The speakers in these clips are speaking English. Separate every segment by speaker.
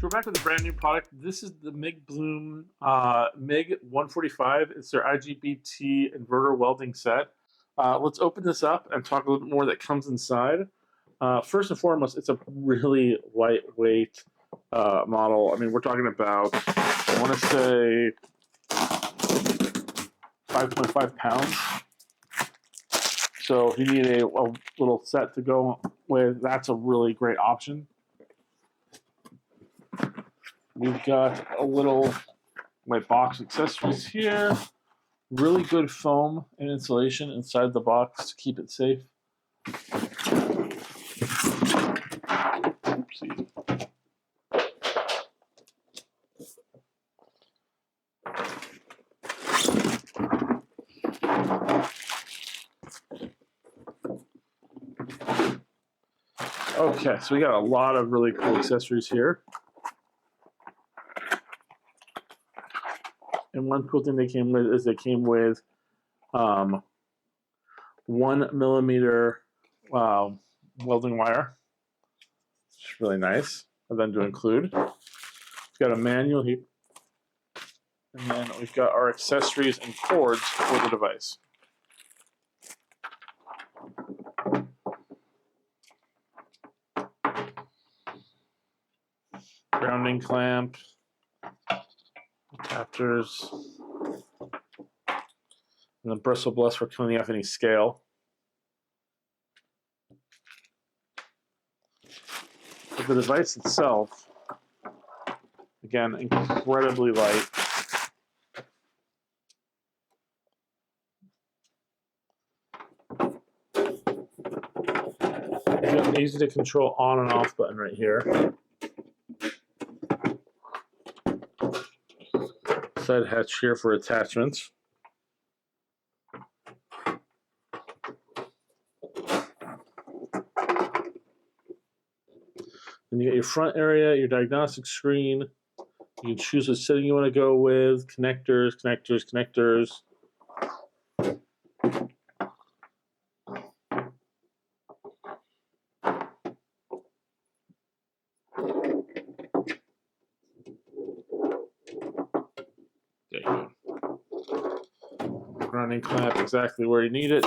Speaker 1: we're back with a brand new product. This is the MIGBLOOM MIG 145. It's their IGBT inverter welding set. Let's open this up and talk a little bit more that comes inside. First and foremost, it's a really lightweight model. I mean, we're talking about, I want to say, 5.5 pounds. So if you need a little set to go with, that's a really great option. We've got a little box accessories here. Really good foam and insulation inside the box to keep it safe. Oopsie. Okay, so we got a lot of really cool accessories here. And one cool thing they came with is 1 millimeter welding wire. It's really nice of them to include. We've got a manual here. And then we've got our accessories and cords for the device. Grounding clamp, adapters, and the bristle bless for cleaning off any scale. But the device itself, again, incredibly light. You've got an easy to control on and off button right here. Side hatch here for attachments. Then you got your front area, your diagnostic screen. You can choose what setting you want to go with. Connectors. There you go. Grounding clamp exactly where you need it.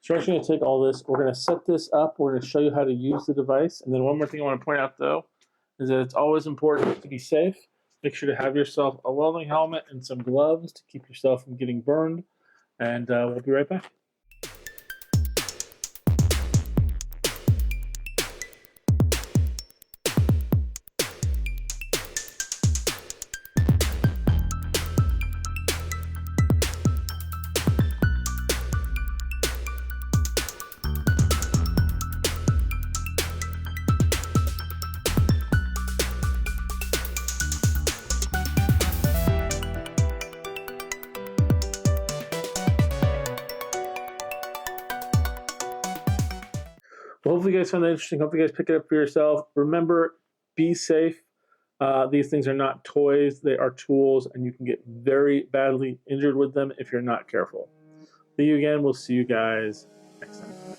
Speaker 1: So we're actually going to take all this, we're going to set this up, we're going to show you how to use the device, and then one more thing I want to point out though, is that it's always important to be safe. Make sure to have yourself a welding helmet and some gloves to keep yourself from getting burned, and we'll be right back. Well, hopefully you guys found that interesting. Hopefully you guys pick it up for yourself. Remember, be safe. These things are not toys. They are tools, and you can get very badly injured with them if you're not careful. Thank you again. We'll see you guys next time.